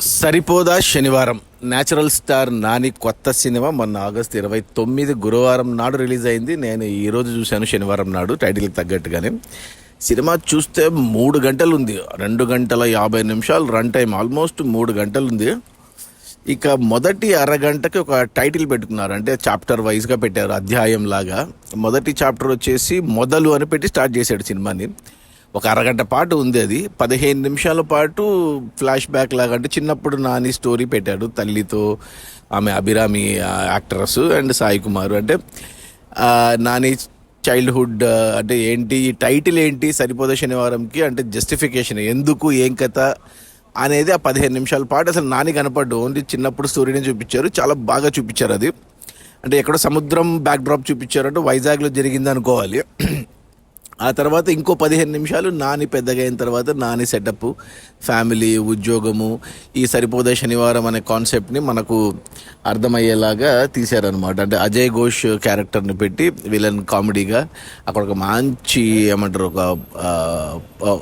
సరిపోదా శనివారం. Natural star Nani కొత్త cinema మొన్న ఆగస్టు 29 గురువారం నాడు రిలీజ్ అయింది. నేను ఈరోజు చూశాను, శనివారం నాడు, టైటిల్కి తగ్గట్టుగానే. సినిమా చూస్తే 3 గంటలు ఉంది, 2 గంటల 50 నిమిషాలు రన్ టైం, ఆల్మోస్ట్ 3 గంటలు ఉంది. ఇక మొదటి అరగంటకి ఒక టైటిల్ పెట్టుకున్నారు, అంటే చాప్టర్ వైజ్గా పెట్టారు, అధ్యాయం లాగా. మొదటి చాప్టర్ వచ్చేసి మొదలు అని పెట్టి స్టార్ట్ చేశాడు సినిమాని. ఒక అరగంట పాటు ఉంది, అది 15 నిమిషాల పాటు ఫ్లాష్ బ్యాక్ లాగా, అంటే చిన్నప్పుడు నాని స్టోరీ పెట్టాడు, తల్లితో, ఆమె అభిరామి యాక్ట్రస్, అండ్ సాయి కుమార్. అంటే నాని చైల్డ్హుడ్, అంటే ఏంటి ఈ టైటిల్ ఏంటి సరిపోదా శనివారంకి, అంటే జస్టిఫికేషన్ ఎందుకు, ఏం కథ అనేది ఆ 15 నిమిషాల పాటు అసలు నాని కనపడ్డు. ఓన్లీ చిన్నప్పుడు స్టోరీని చూపించారు, చాలా బాగా చూపించారు. అది అంటే ఎక్కడో సముద్రం బ్యాక్ డ్రాప్ చూపించారు, అంటే వైజాగ్లో జరిగింది అనుకోవాలి. ఆ తర్వాత ఇంకో 15 నిమిషాలు నాని పెద్దగా అయిన తర్వాత నాని సెటప్, ఫ్యామిలీ, ఉద్యోగము, ఈ సరిపోదా శనివారం అనే కాన్సెప్ట్ని మనకు అర్థమయ్యేలాగా తీశారనమాట. అంటే అజయ్ ఘోష్ క్యారెక్టర్ని పెట్టి విలన్ కామెడీగా అక్కడ ఒక మంచి ఏమంటారు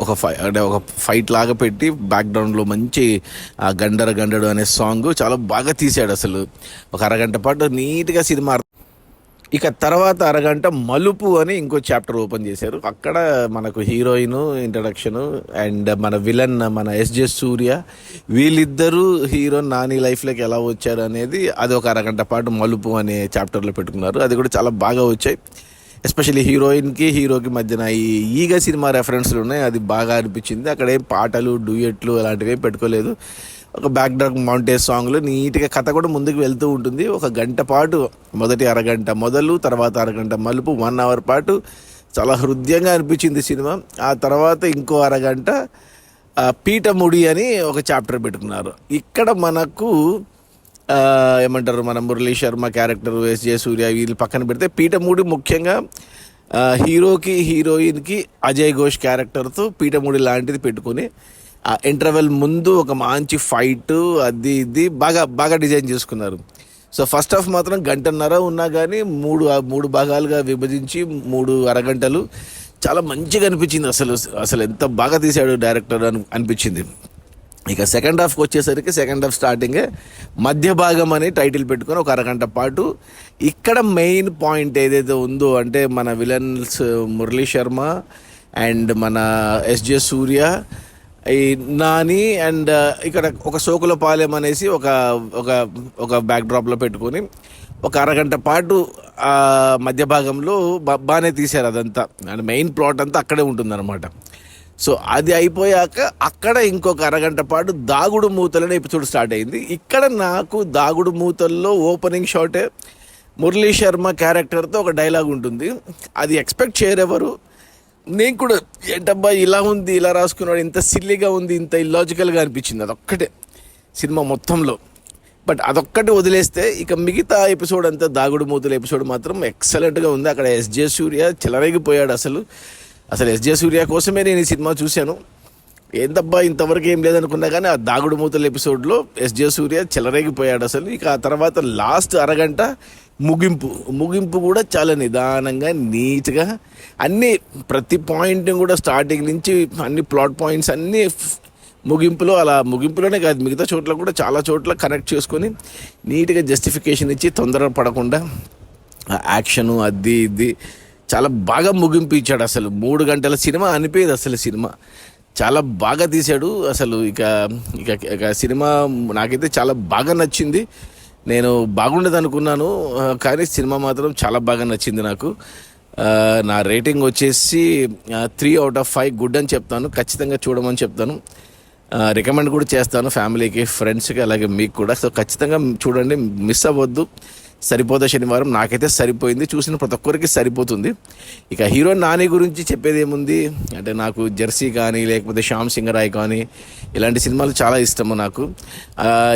ఒక ఫైట్ లాగా పెట్టి బ్యాక్గ్రౌండ్లో మంచి గండడు అనే సాంగ్ చాలా బాగా తీశాడు. అసలు ఒక అరగంట పాటు నీట్గా సినిమా. ఇక తర్వాత అరగంట మలుపు అని ఇంకో చాప్టర్ ఓపెన్ చేశారు. అక్కడ మనకు హీరోయిన్ ఇంట్రడక్షను, అండ్ మన విలన్ మన ఎస్జే సూర్య, వీళ్ళిద్దరూ హీరో నాని లైఫ్లోకి ఎలా వచ్చారు అనేది అది ఒక అరగంట పాటు మలుపు అనే చాప్టర్లో పెట్టుకున్నారు. అది కూడా చాలా బాగా వచ్చాయి. ఎస్పెషల్లీ హీరోయిన్కి హీరోకి మధ్యన ఈగ సినిమా రెఫరెన్స్లు ఉన్నాయి, అది బాగా అనిపించింది. అక్కడ ఏం పాటలు, డ్యూయెట్లు అలాంటివి పెట్టుకోలేదు. ఒక బ్యాక్ డ్రాప్ మౌంటేజ్ సాంగ్లు, నీట్గా కథ కూడా ముందుకు వెళ్తూ ఉంటుంది. ఒక గంట పాటు మొదటి అరగంట మొదలు, తర్వాత అరగంట మలుపు, 1 అవర్ పాటు చాలా హృదయంగా అనిపించింది సినిమా. ఆ తర్వాత ఇంకో అరగంట పీఠముడి అని ఒక చాప్టర్ పెట్టుకున్నారు. ఇక్కడ మనకు ఏమంటారు, మన మురళీ శర్మ క్యారెక్టర్, ఎస్జే సూర్య, వీళ్ళు పక్కన పెడితే పీఠముడి ముఖ్యంగా హీరోకి హీరోయిన్కి అజయ్ ఘోష్ క్యారెక్టర్తో పీఠముడి లాంటిది పెట్టుకుని ఆ ఇంటర్వెల్ ముందు ఒక మంచి ఫైట్, అది ఇది బాగా బాగా డిజైన్ చేసుకున్నారు. సో ఫస్ట్ హాఫ్ మాత్రం గంటన్నర ఉన్నా కానీ మూడు భాగాలుగా విభజించి 3 అరగంటలు చాలా మంచిగా అనిపించింది. అసలు ఎంత బాగా తీశాడు డైరెక్టర్ అనిపించింది. ఇక సెకండ్ హాఫ్కి వచ్చేసరికి సెకండ్ హాఫ్ స్టార్టింగే మధ్య భాగం అని టైటిల్ పెట్టుకొని ఒక అరగంట పాటు ఇక్కడ మెయిన్ పాయింట్ ఏదైతే ఉందో, అంటే మన విలన్స్ మురళీ శర్మ అండ్ మన ఎస్జే సూర్య, ఈ నాని, అండ్ ఇక్కడ ఒక సోకులపాలెం అనేసి ఒక ఒక ఒక బ్యాక్ డ్రాప్లో పెట్టుకొని ఒక అరగంట పాటు మధ్య భాగంలో బాగానే తీశారు. అదంతా అండ్ మెయిన్ ప్లాట్ అంతా అక్కడే ఉంటుందన్నమాట. సో అది అయిపోయాక అక్కడ ఇంకొక అరగంట పాటు దాగుడు మూతలనే ఎపిసోడ్ స్టార్ట్ అయింది. ఇక్కడ నాకు దాగుడు మూతల్లో ఓపెనింగ్ షాటే మురళీ శర్మ క్యారెక్టర్తో ఒక డైలాగ్ ఉంటుంది. అది ఎక్స్పెక్ట్ చేయరెవరు. నేను కూడా ఏంటబ్బా ఇలా ఉంది, ఇలా రాసుకున్నాడు, ఇంత సిల్లీగా ఉంది, ఇంత ఇల్లాజికల్గా అనిపించింది అదొక్కటే సినిమా మొత్తంలో. బట్ అదొక్కటి వదిలేస్తే ఇక మిగతా ఎపిసోడ్ అంతా, దాగుడు మూతల ఎపిసోడ్ మాత్రం ఎక్సలెంట్గా ఉంది. అక్కడ ఎస్జే సూర్య చెలరేగిపోయాడు. అసలు ఎస్జే సూర్య కోసమే నేను ఈ సినిమా చూశాను. ఏంటబ్బా ఇంతవరకు ఏం లేదనుకున్నా కానీ ఆ దాగుడు మూతల ఎపిసోడ్లో ఎస్జే సూర్య చెలరేగిపోయాడు అసలు. ఇక ఆ తర్వాత లాస్ట్ అరగంట ముగింపు కూడా చాలా నిదానంగా, నీట్గా అన్నీ, ప్రతి పాయింట్ని కూడా స్టార్టింగ్ నుంచి అన్ని ప్లాట్ పాయింట్స్ అన్నీ ముగింపులోనే కాదు, మిగతా చోట్ల కూడా చాలా చోట్ల కనెక్ట్ చేసుకొని నీట్గా జస్టిఫికేషన్ ఇచ్చి తొందర పడకుండా యాక్షను అది ఇది చాలా బాగా ముగింపు ఇచ్చాడు. అసలు 3 గంటల సినిమా అనిపించదు. అసలు సినిమా చాలా బాగా తీశాడు. అసలు ఇక సినిమా నాకైతే చాలా బాగా నచ్చింది. నేను బాగుండదు అనుకున్నాను, కానీ సినిమా మాత్రం చాలా బాగా నచ్చింది నాకు. నా రేటింగ్ వచ్చేసి 3 out of 5 గుడ్ అని చెప్తాను. ఖచ్చితంగా చూడమని చెప్తాను. రికమెండ్ కూడా చేస్తాను ఫ్యామిలీకి, ఫ్రెండ్స్కి, అలాగే మీకు కూడా. సో ఖచ్చితంగా చూడండి, మిస్ అవ్వద్దు. సరిపోదా శనివారం నాకైతే సరిపోయింది, చూసిన ప్రతి ఒక్కరికి సరిపోతుంది. ఇక హీరో నాని గురించి చెప్పేది ఏముంది అంటే, నాకు జెర్సీ కానీ లేకపోతే శ్యామ్ సింగరాయ్ కానీ ఇలాంటి సినిమాలు చాలా ఇష్టము నాకు.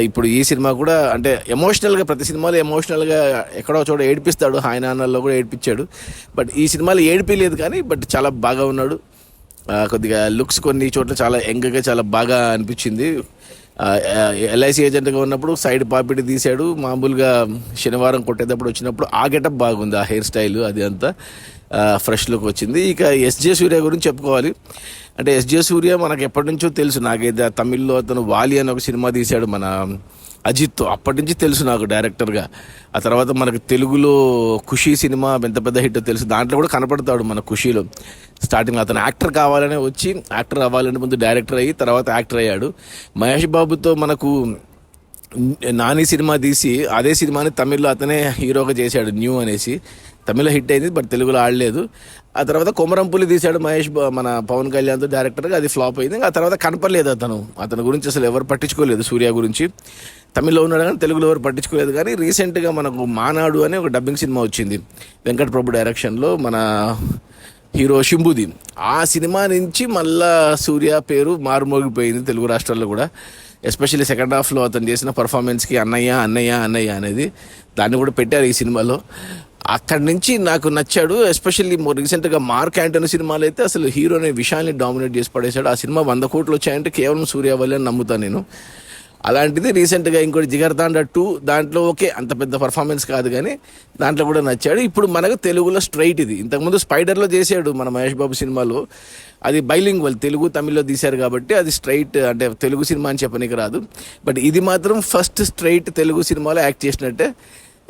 ఇప్పుడు ఈ సినిమా కూడా అంటే ఎమోషనల్గా, ప్రతి సినిమాలో ఎమోషనల్గా ఎక్కడో చోట ఏడిపిస్తాడు, హాయ్ నాన్నల్లో కూడా ఏడిపించాడు. బట్ ఈ సినిమాలో ఏడిపిలేదు కానీ, బట్ చాలా బాగా ఉన్నాడు. కొద్దిగా లుక్స్ కొన్ని చోట్ల చాలా యంగ్గా చాలా బాగా అనిపించింది. ఎల్ఐసి ఏజెంట్గా ఉన్నప్పుడు సైడ్ పాపిడి తీశాడు, మామూలుగా శనివారం కొట్టేటప్పుడు వచ్చినప్పుడు ఆ గెటప్ బాగుంది, ఆ హెయిర్ స్టైల్ అది అంతా. ఫ్రెష్ లుక్ వచ్చింది. ఇక ఎస్జే సూర్య గురించి చెప్పుకోవాలి. అంటే ఎస్జే సూర్య మనకు ఎప్పటి నుంచో తెలుసు. నాకైతే తమిళ్లో అతను వాలి అని ఒక సినిమా తీశాడు మన అజిత్తో, అప్పటి నుంచి తెలుసు నాకు డైరెక్టర్గా. ఆ తర్వాత మనకు తెలుగులో ఖుషీ సినిమా ఎంత పెద్ద హిట్ తెలుసు, దాంట్లో కూడా కనపడతాడు మన ఖుషీలో. స్టార్టింగ్ అతను యాక్టర్ కావాలనే వచ్చి యాక్టర్ అవ్వాలంటే ముందు డైరెక్టర్ అయ్యి తర్వాత యాక్టర్ అయ్యాడు. మహేష్ బాబుతో మనకు నాని సినిమా తీసి అదే సినిమాని తమిళ్లో అతనే హీరోగా చేశాడు, న్యూ అనేసి. తమిళ్లో హిట్ అయింది బట్ తెలుగులో ఆడలేదు. ఆ తర్వాత కొమరంపులి తీశాడు మన పవన్ కళ్యాణ్తో డైరెక్టర్గా, అది ఫ్లాప్ అయింది. ఆ తర్వాత కనపడలేదు అతని గురించి అసలు ఎవరు పట్టించుకోలేదు. సూర్య గురించి తమిళ్లో ఉన్నాడు కానీ తెలుగులో ఎవరు పట్టించుకోలేదు. కానీ రీసెంట్గా మనకు మానాడు అని ఒక డబ్బింగ్ సినిమా వచ్చింది వెంకట్ ప్రభు డైరెక్షన్లో, మన హీరో శంభుది. ఆ సినిమా నుంచి మళ్ళా సూర్య పేరు మారుమోగిపోయింది తెలుగు రాష్ట్రాల్లో కూడా. ఎస్పెషల్లీ సెకండ్ హాఫ్లో అతను చేసిన పర్ఫార్మెన్స్కి అన్నయ్య అన్నయ్య అన్నయ్య అనేది దాన్ని కూడా పెట్టారు ఈ సినిమాలో. అక్కడి నుంచి నాకు నచ్చాడు. ఎస్పెషల్లీ రీసెంట్గా మార్క్ యాంటనీ సినిమాలో అయితే అసలు హీరో అనే విషయాన్ని డామినేట్ చేసి పడేశాడు. ఆ సినిమా 100 కోట్లు వచ్చాయంటే కేవలం సూర్య వల్లే అని నమ్ముతాను నేను. అలాంటిది రీసెంట్గా ఇంకోటి జిగర్తాండా 2, దాంట్లో ఓకే అంత పెద్ద పర్ఫార్మెన్స్ కాదు కానీ దాంట్లో కూడా నచ్చాడు. ఇప్పుడు మనకు తెలుగులో స్ట్రైట్ ఇది. ఇంతకుముందు స్పైడర్లో చేశాడు మన మహేష్ బాబు సినిమాలో, అది బైలింగ్వల్ తెలుగు తమిళ్లో తీశారు కాబట్టి అది స్ట్రైట్ అంటే తెలుగు సినిమా అని చెప్పనీకి రాదు. బట్ ఇది మాత్రం ఫస్ట్ స్ట్రైట్ తెలుగు సినిమాలో యాక్ట్ చేసినట్టే.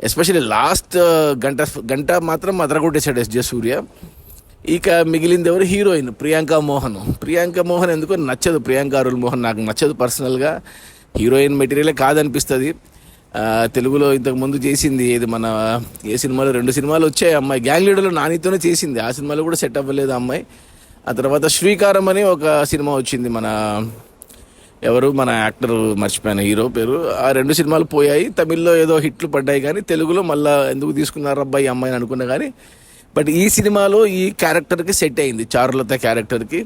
ఎస్పెషల్లీ లాస్ట్ గంట మాత్రం అదరగొట్టేశాడు ఎస్జే సూర్య. ఇక మిగిలింది ఎవరు, హీరోయిన్ ప్రియాంక మోహన్ ఎందుకో నచ్చదు. ప్రియాంక అరుల్ మోహన్ నాకు నచ్చదు పర్సనల్గా. హీరోయిన్ మెటీరియలే కాదనిపిస్తుంది. తెలుగులో ఇంతకుముందు చేసింది ఏది మన ఏ సినిమాలో 2 సినిమాలు వచ్చాయి అమ్మాయి, గ్యాంగ్ లీడర్లో నానితోనే చేసింది. ఆ సినిమాలో కూడా సెట్ అవ్వలేదు అమ్మాయి. ఆ తర్వాత శ్రీకారం అని ఒక సినిమా వచ్చింది, మన యాక్టర్ మర్చిపోయాను హీరో పేరు. ఆ 2 సినిమాలు పోయాయి. తమిళ్లో ఏదో హిట్లు పడ్డాయి కానీ తెలుగులో మళ్ళీ ఎందుకు తీసుకున్నారు అబ్బాయి అమ్మాయిని అనుకున్నా కానీ. బట్ ఈ సినిమాలో ఈ క్యారెక్టర్కి సెట్ అయింది. చారులత క్యారెక్టర్కి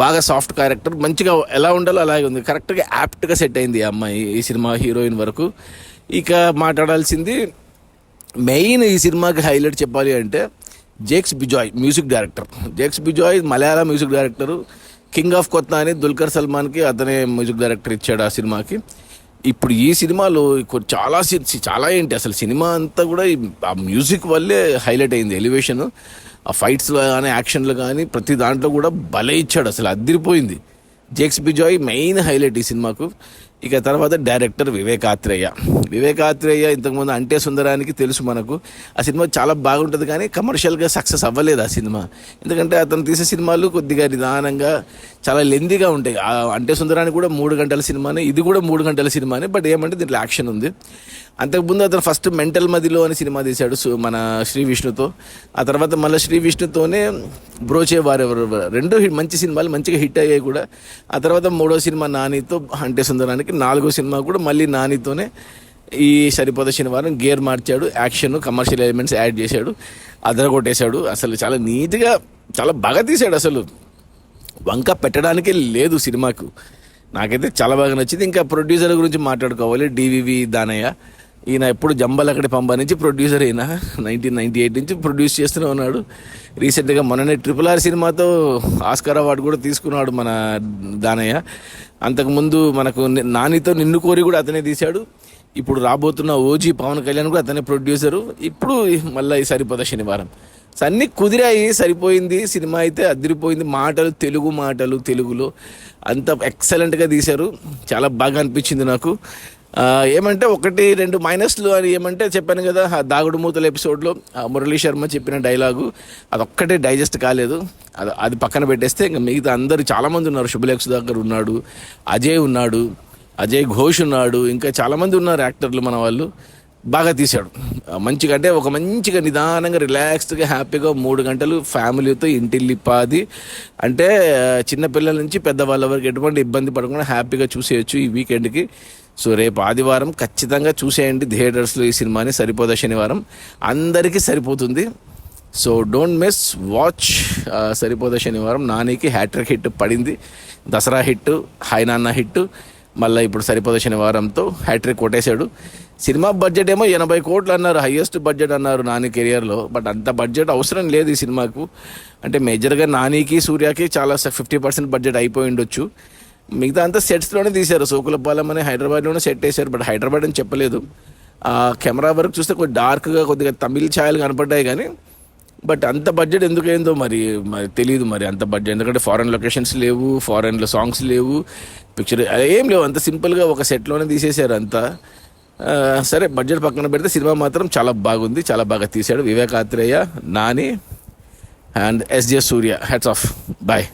బాగా సాఫ్ట్ క్యారెక్టర్, మంచిగా ఎలా ఉండాలో అలాగే ఉంది. కరెక్ట్గా యాప్ట్గా సెట్ అయింది ఈ అమ్మాయి ఈ సినిమా హీరోయిన్ వరకు. ఇక మాట్లాడాల్సింది మెయిన్ ఈ సినిమాకి హైలైట్ చెప్పాలి అంటే Jakes Bejoy music director. Jakes Bejoy Malayala music director. King of Kotha అని దుల్కర్ సల్మాన్కి అతనే మ్యూజిక్ డైరెక్టర్ ఇచ్చాడు ఆ సినిమాకి. ఇప్పుడు ఈ సినిమాలో చాలా ఏంటి అసలు సినిమా అంతా కూడా ఆ మ్యూజిక్ వల్లే హైలైట్ అయింది. ఎలివేషన్, ఆ ఫైట్స్లో కానీ యాక్షన్లో కానీ ప్రతి దాంట్లో కూడా భలే ఇచ్చాడు, అసలు అదిరిపోయింది. జేక్స్ బిజాయ్ మెయిన్ హైలైట్ ఈ సినిమాకు. ఇక తర్వాత డైరెక్టర్ వివేక్ ఆత్రేయ ఇంతకుముందు అంటే సుందరానికి తెలుసు మనకు. ఆ సినిమా చాలా బాగుంటుంది కానీ కమర్షియల్గా సక్సెస్ అవ్వలేదు ఆ సినిమా. ఎందుకంటే అతను తీసే సినిమాలు కొద్దిగా నిదానంగా చాలా లెందీగా ఉంటాయి. అంటే సుందరానికి కూడా 3 గంటల సినిమానే, ఇది కూడా 3 గంటల సినిమానే. బట్ ఏమంటే దీంట్లో యాక్షన్ ఉంది. అంతకుముందు అతను ఫస్ట్ మెంటల్ మదిలో అని సినిమా తీశాడు మన శ్రీ విష్ణుతో. ఆ తర్వాత మళ్ళీ శ్రీ విష్ణుతోనే బ్రోచే వారెవరు 2 మంచి సినిమాలు మంచిగా హిట్ అయ్యాయి కూడా. ఆ తర్వాత 3వ సినిమా నానితో అంటే సుందరానికి, 4వ సినిమా కూడా మళ్ళీ నానితోనే ఈ సరిపోద శనివారం గేర్ మార్చాడు. యాక్షన్ కమర్షియల్ ఎలిమెంట్స్ యాడ్ చేశాడు, అదరగొట్టేశాడు. అసలు చాలా నీట్గా చాలా బాగా తీశాడు. అసలు వంక పెట్టడానికే లేదు సినిమాకు. నాకైతే చాలా బాగా నచ్చింది. ఇంకా ప్రొడ్యూసర్ గురించి మాట్లాడుకోవాలి, డివివి దానయ్య. ఈయన ఎప్పుడు జంబలక్కడి పంబ నుంచి ప్రొడ్యూసర్ అయినా 1998 నుంచి ప్రొడ్యూస్ చేస్తూనే ఉన్నాడు. రీసెంట్గా మొన్ననే RRR సినిమాతో ఆస్కార్ అవార్డు కూడా తీసుకున్నాడు మన దానయ్య. అంతకుముందు మనకు నానితో నిన్ను కోరి కూడా అతనే తీశాడు. ఇప్పుడు రాబోతున్న ఓజీ పవన్ కళ్యాణ్ కూడా అతనే ప్రొడ్యూసరు. ఇప్పుడు మళ్ళీ ఈ సరిపోద శనివారం అన్నీ కుదిరాయి, సరిపోయింది. సినిమా అయితే అదిరిపోయింది. తెలుగులో అంత ఎక్సలెంట్గా తీశారు. చాలా బాగా అనిపించింది నాకు. ఏమంటే 1-2 మైనస్లు అని ఏమంటే చెప్పాను కదా, దాగుడు మూతల ఎపిసోడ్లో మురళీ శర్మ చెప్పిన డైలాగు అదొక్కటే డైజెస్ట్ కాలేదు. అది పక్కన పెట్టేస్తే ఇంకా మిగతా అందరూ చాలామంది ఉన్నారు. శుభలేఖ సుధాకర్ ఉన్నాడు, అజయ్ ఘోష్ ఉన్నాడు, ఇంకా చాలామంది ఉన్నారు యాక్టర్లు మన వాళ్ళు. బాగా తీశాడు మంచిగా. అంటే ఒక మంచిగా నిదానంగా రిలాక్స్డ్గా హ్యాపీగా 3 గంటలు ఫ్యామిలీతో ఇంటిల్లిపాది అంటే చిన్నపిల్లల నుంచి పెద్దవాళ్ళ వరకు ఎటువంటి ఇబ్బంది పడకుండా హ్యాపీగా చూసేయచ్చు ఈ వీకెండ్కి. సో రేపు ఆదివారం ఖచ్చితంగా చూసేయండి థియేటర్స్లో ఈ సినిమాని, సరిపోద శనివారం. అందరికీ సరిపోతుంది. సో డోంట్ మిస్, వాచ్ సరిపోద శనివారం. నానికి హ్యాట్రిక్ హిట్ పడింది, దసరా హిట్, హాయ్ నాన్న హిట్, మళ్ళీ ఇప్పుడు సరిపోద శనివారంతో హ్యాట్రిక్ కొట్టేశాడు. సినిమా బడ్జెట్ ఏమో 80 కోట్లు అన్నారు, హయ్యెస్ట్ బడ్జెట్ అన్నారు నాని కెరియర్లో. బట్ అంత బడ్జెట్ అవసరం లేదు ఈ సినిమాకు. అంటే మేజర్గా నానికి సూర్యకి చాలా 50% బడ్జెట్ అయిపోయి ఉండొచ్చు. మిగతా అంతా సెట్స్లోనే తీశారు. సోకులపాలెం అని హైదరాబాద్లోనే సెట్ వేశారు, బట్ హైదరాబాద్ అని చెప్పలేదు. కెమెరా వర్క్ చూస్తే కొద్దిగా డార్క్గా కొద్దిగా తమిళ ఛాయలు కనపడ్డాయి కానీ బట్ అంత బడ్జెట్ ఎందుకైందో మరి మరి తెలియదు మరి అంత బడ్జెట్, ఎందుకంటే ఫారెన్ లొకేషన్స్ లేవు, ఫారెన్లో సాంగ్స్ లేవు, పిక్చర్ ఏం లేవు, అంత సింపుల్గా ఒక సెట్లోనే తీసేశారు అంతా. సరే బడ్జెట్ పక్కన పెడితే సినిమా మాత్రం చాలా బాగుంది, చాలా బాగా తీశాడు Vivek Athreya, Nani and SJ Suryah. Hats off. Bye.